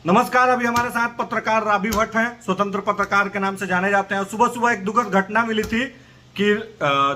नमस्कार। अभी हमारे साथ पत्रकार राबी भट्ट हैं, स्वतंत्र पत्रकार के नाम से जाने जाते हैं। सुबह सुबह एक दुखद घटना मिली थी कि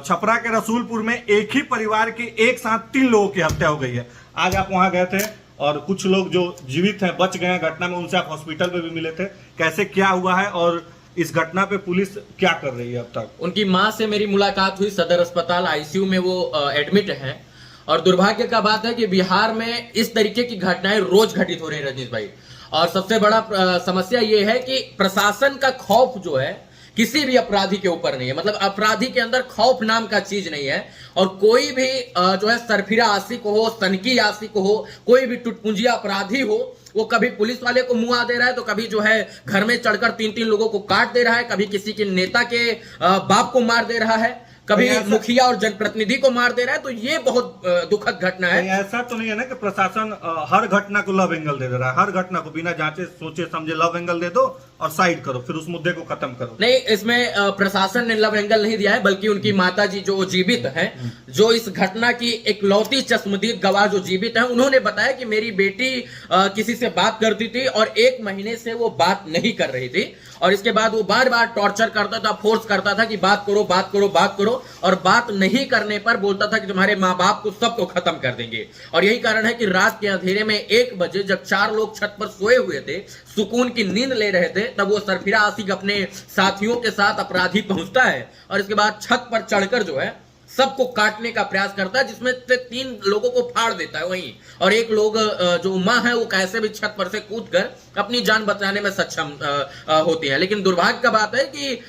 छपरा के रसूलपुर में एक ही परिवार के एक साथ 3 लोगों की हत्या हो गई है। आज आप वहां गए थे और कुछ लोग जो जीवित हैं, बच गए हैं घटना में, उनसे आप हॉस्पिटल में भी मिले थे। कैसे क्या हुआ है और इस घटना पे पुलिस क्या कर रही है अब तक? उनकी मां से मेरी मुलाकात हुई, सदर अस्पताल आईसीयू में वो एडमिट है। और दुर्भाग्य का बात है कि बिहार में इस तरीके की घटनाएं रोज घटित हो रही है रजनीश भाई। और सबसे बड़ा समस्या ये है कि प्रशासन का खौफ जो है किसी भी अपराधी के ऊपर नहीं है। मतलब अपराधी के अंदर खौफ नाम का चीज नहीं है। और कोई भी जो है सरफिरा आशिक हो, सनकी आशिक हो, कोई भी टुटपुंजिया अपराधी हो, वो कभी पुलिस वाले को मुंह आ दे रहा है, तो कभी जो है घर में चढ़कर 3-3 लोगों को काट दे रहा है, कभी किसी के नेता के बाप को मार दे रहा है, कभी मुखिया और जनप्रतिनिधि को मार दे रहा है। तो ये बहुत दुखद घटना है। ऐसा तो नहीं है ना कि प्रशासन हर घटना को लव एंगल दे रहा है? हर घटना को बिना जांचे सोचे समझे लव एंगल दे दो और साइड करो, फिर उस मुद्दे को खत्म करो। नहीं, इसमें प्रशासन ने लव एंगल नहीं दिया है, बल्कि उनकी माताजी जो जीवित हैं, जो इस घटना की एक लौती चश्मदीद गवाह जो जीवित हैं, उन्होंने बताया कि मेरी बेटी किसी से बात करती थी और 1 महीने से वो बात नहीं कर रही थी। और इसके बाद वो बार बार टॉर्चर करता था, फोर्स करता था कि बात करो बात करो बात करो। और बात नहीं करने पर बोलता था कि तुम्हारे माँ बाप को सबको खत्म कर देंगे। और यही कारण है कि रात के अंधेरे में 1 बजे जब 4 लोग छत पर सोए हुए थे, सुकून की नींद ले रहे थे, तब वो सरफिरा आशिक अपने साथियों के साथ अपराधी पहुंचता है और इसके बाद छत पर चढ़कर जो है सबको काटने का प्रयास करता है, जिसमें से 3 लोगों को फाड़ देता है वहीं। और एक लोग जो मां है वो कैसे भी छत पर से कूदकर अपनी जान बचाने में सक्षम होती है। लेकिन दुर्भाग्य का बात है कि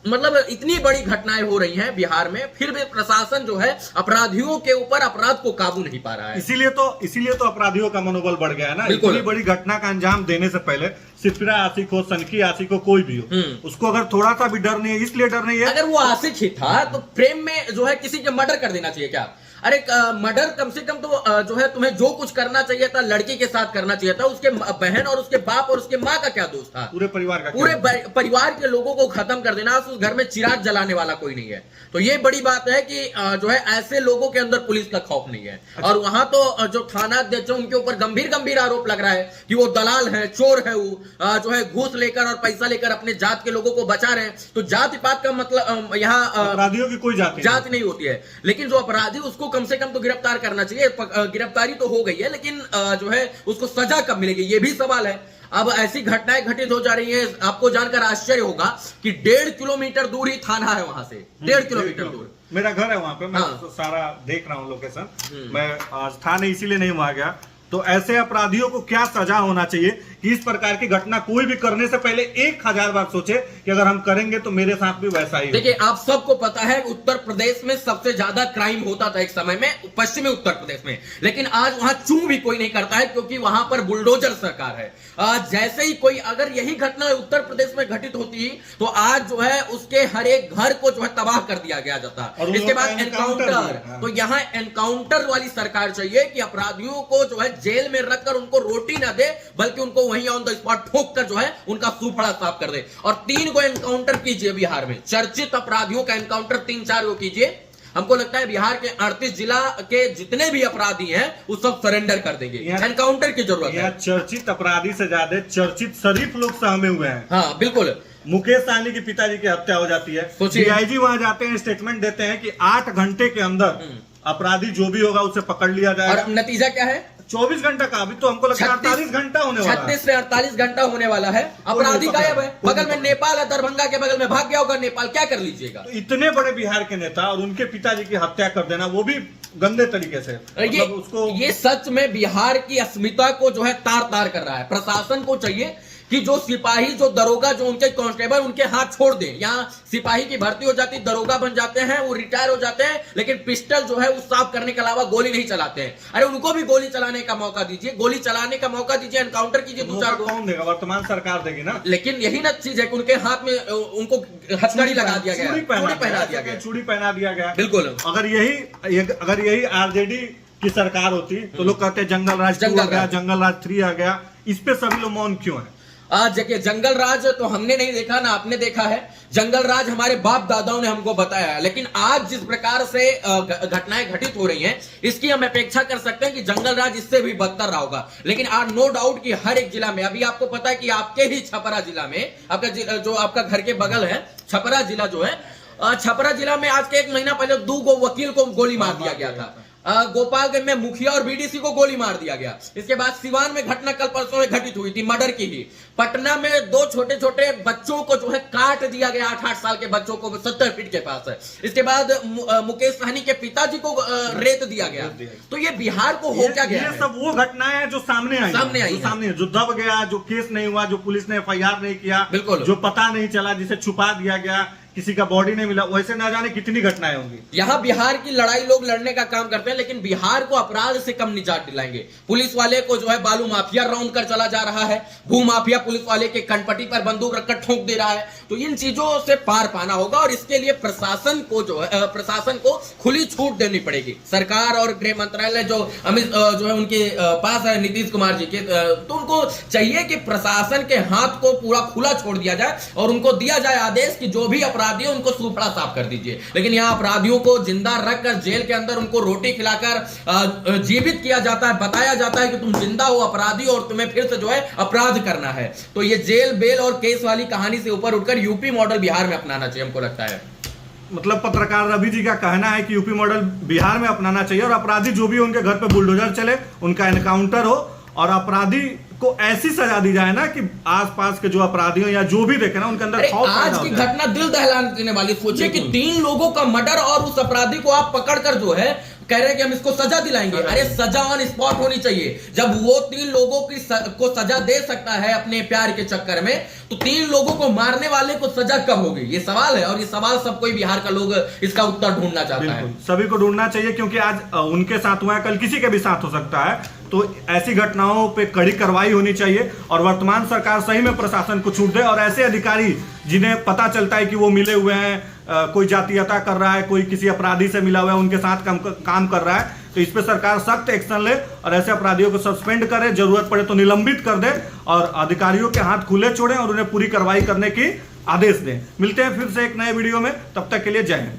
मतलब इतनी बड़ी घटनाएं हो रही हैं बिहार में, फिर भी प्रशासन जो है अपराधियों के ऊपर अपराध को काबू नहीं पा रहा है। इसीलिए तो अपराधियों का मनोबल बढ़ गया है ना। इतनी बड़ी घटना का अंजाम देने से पहले सिफिरा आशिक हो, सनकी आशिक हो, कोई भी हो, उसको अगर थोड़ा सा भी डर नहीं है, इसलिए डर नहीं है। अगर वो आशिक ही था तो प्रेम में जो है किसी के मर्डर कर देना चाहिए क्या? अरे मर्डर कम से कम तो जो है तुम्हें जो कुछ करना चाहिए था लड़की के साथ करना चाहिए था। उसके बहन और उसके बाप और उसके माँ का क्या दोष था? पूरे परिवार का, पूरे परिवार के लोगों को खत्म कर देना। उस घर में चिराग जलाने वाला कोई नहीं है। तो ये बड़ी बात है कि जो है ऐसे लोगों के अंदर पुलिस का खौफ नहीं है। और वहां तो जो थाना अध्यक्ष उनके ऊपर गंभीर आरोप लग रहा है कि वो दलाल है, चोर है, वो जो है घूस लेकर और पैसा लेकर अपने जात के लोगों को बचा रहे हैं। तो जाति पात का मतलब यहाँ अपराधियों की कोई जाति नहीं होती है। लेकिन जो अपराधी उसको कम से कम तो गिरफ्तार करना चाहिए। गिरफ्तारी तो हो गई है, लेकिन जो है उसको सजा कब मिलेगी ये भी सवाल है। अब ऐसी घटनाएं घटित हो जा रही है, आपको जानकर आश्चर्य होगा कि 1.5 किलोमीटर दूर ही थाना है वहां से। 1.5 किलोमीटर दूर मेरा घर है वहां पे। मैं तो सारा देख रहा हूँ लोकेशन। मैं आज था नहीं, इसीलिए नहीं वहां गया। तो ऐसे अपराधियों को क्या सजा होना चाहिए कि इस प्रकार की घटना कोई भी करने से पहले 1000 बार सोचे कि अगर हम करेंगे तो मेरे साथ भी वैसा ही। देखिए, आप सबको पता है उत्तर प्रदेश में सबसे ज्यादा क्राइम होता था एक समय में, पश्चिमी उत्तर प्रदेश में। लेकिन आज वहां चूं भी कोई नहीं करता है, क्योंकि वहां पर बुलडोजर सरकार है। जैसे ही कोई अगर यही घटना उत्तर प्रदेश में घटित होती तो आज जो है उसके हर एक घर को जो है तबाह कर दिया गया जाता। इसके बाद एनकाउंटर, तो यहाँ एनकाउंटर वाली सरकार चाहिए कि अपराधियों को जो है जेल में रखकर उनको रोटी ना दे, बल्कि उनको वहीं ऑन द स्पॉट ठोक कर जो है उनका सूफड़ा साफ कर दे। और 3 को एनकाउंटर कीजिए बिहार में, चर्चित अपराधियों का एनकाउंटर 3-4 को कीजिए। हमको लगता है बिहार के 38 जिला के जितने भी अपराधी हैं वो सब सरेंडर कर देंगे। एनकाउंटर की जरूरत है। चर्चित अपराधी से ज्यादा चर्चित शरीफ लोग सहमे हुए हैं। हाँ बिल्कुल। मुकेश सहनी की पिताजी की हत्या हो जाती है, डीआईजी वहां जाते हैं, स्टेटमेंट देते हैं कि 8 घंटे के अंदर अपराधी जो भी होगा उसे पकड़ लिया जाएगा। और नतीजा क्या है? 24 घंटा का। अभी तो हमको लगता है 48 घंटा होने वाला है। 36 से 48 घंटा होने वाला है। अपराधी गायब है। बगल में नेपाल है, दरभंगा के बगल में भाग गया होगा नेपाल, क्या कर लीजिएगा? तो इतने बड़े बिहार के नेता और उनके पिताजी की हत्या कर देना, वो भी गंदे तरीके से। मतलब ये सच में बिहार की अस्मिता को जो है तार कर रहा है। प्रशासन को चाहिए कि जो सिपाही, जो दरोगा, जो उनके कांस्टेबल उनके हाथ छोड़ दें। यहाँ सिपाही की भर्ती हो जाती, दरोगा बन जाते हैं, वो रिटायर हो जाते हैं, लेकिन पिस्टल जो है उस साफ करने के अलावा गोली नहीं चलाते हैं। अरे उनको भी गोली चलाने का मौका दीजिए, गोली चलाने का मौका दीजिए, एनकाउंटर कीजिए। 2-4 कौन देगा? वर्तमान सरकार देगी ना। लेकिन यही ना चीज है कि उनके हाथ में उनको हथकड़ी लगा दिया गया, चूड़ी पहना दिया गया। बिल्कुल। अगर यही आरजेडी की सरकार होती तो लोग कहते जंगल राज 2 आ गया, जंगल राज 3 आ गया। इस पे सभी लोग मौन क्यों है? देखिए जंगल राज तो हमने नहीं देखा ना आपने देखा है, जंगल राज हमारे बाप दादाओं ने हमको बताया है, लेकिन आज जिस प्रकार से घटनाएं घटित हो रही हैं इसकी हम अपेक्षा कर सकते हैं कि जंगल राज इससे भी बदतर रहा होगा। लेकिन आज नो डाउट कि हर एक जिला में, अभी आपको पता है कि आपके ही छपरा जिला में, आपका जो आपका घर के बगल है छपरा जिला जो है, छपरा जिला में आज के 1 महीना पहले 2 वकील को गोली मार दिया गया था। गोपालगंज में मुखिया और बीडीसी को गोली मार दिया गया। इसके बाद सिवान में घटना कल परसों में घटित हुई थी, मर्डर की ही। पटना में 2 छोटे छोटे बच्चों को जो है काट दिया गया, 8-8 साल के बच्चों को 70 फीट के पास है। इसके बाद मुकेश सहनी के पिताजी को रेत दिया गया। तो ये बिहार को हो क्या गया? ये सब वो घटनाएं हैं जो सामने आई, जो दब गया, जो केस नहीं हुआ, जो पुलिस ने FIR नहीं किया, बिल्कुल, जो पता नहीं चला, जिसे छुपा दिया गया, किसी का बॉडी नहीं मिला, वैसे ना जाने कितनी घटनाएं होंगी। यहाँ बिहार की लड़ाई लोग लड़ने का काम करते हैं, लेकिन बिहार को अपराध से कम निजात दिलाएंगे। पुलिस वाले को जो है बालू माफिया रौंद कर चला जा रहा है, भू माफिया पुलिस वाले के कनपटी पर बंदूक रखकर ठोक दे रहा है। तो इन चीजों से पार पाना होगा और इसके लिए प्रशासन को प्रशासन को खुली छूट देनी पड़ेगी। सरकार और गृह मंत्रालय जो अमित जो है उनके पास है नीतीश कुमार जी के, तो उनको चाहिए कि प्रशासन के हाथ को पूरा खुला छोड़ दिया जाए और उनको दिया जाए आदेश कि जो भी अपराधी है उनको सूफड़ा साफ कर दीजिए। लेकिन यहाँ अपराधियों को जिंदा रखकर जेल के अंदर उनको रोटी खिलाकर जीवित किया जाता है, बताया जाता है कि तुम जिंदा हो अपराधी और तुम्हें फिर से जो है अपराध करना है। तो ये जेल बेल और केस वाली कहानी से ऊपर उठकर यूपी मॉडल बिहार में अपनाना चाहिए, हमको लगता है। मतलब पत्रकार रवि जी का कहना है कि यूपी मॉडल बिहार में अपनाना चाहिए और अपराधी जो भी उनके घर पे बुलडोजर चले, उनका एनकाउंटर हो और अपराधी को ऐसी सजा दी जाए ना कि आसपास के जो अपराधी हो या जो भी देखे ना उनके अंदर खौफ पैदा हो जाए। आज की घटना दिल दहला देने वाली। सोचिए कि 3 लोगों का मर्डर और उस अपराधी को आप पकड़कर जो है कह रहे हैं कि हम इसको सजा दिलाएंगे। अरे सजा ऑन स्पॉट होनी चाहिए। जब वो 3 लोगों को सजा दे सकता है अपने प्यार के चक्कर में, तो 3 लोगों को मारने वाले को सजा कब होगी? ये सवाल है और ये सवाल सब कोई बिहार का लोग इसका उत्तर ढूंढना चाहता है। सभी को ढूंढना चाहिए क्योंकि आज उनके साथ हुआ है, कल किसी के भी साथ हो सकता है। तो ऐसी घटनाओं पे कड़ी कार्रवाई होनी चाहिए और वर्तमान सरकार सही में प्रशासन को छूट दे और ऐसे अधिकारी जिन्हें पता चलता है कि वो मिले हुए हैं, कोई जातीयता कर रहा है, कोई किसी अपराधी से मिला हुआ है, उनके साथ काम कर रहा है, तो इस पे सरकार सख्त एक्शन ले और ऐसे अपराधियों को सस्पेंड करे, जरूरत पड़े तो निलंबित कर दे और अधिकारियों के हाथ खुले छोड़े और उन्हें पूरी कार्रवाई करने की आदेश दें। मिलते हैं फिर से एक नए वीडियो में, तब तक के लिए जय हिंद।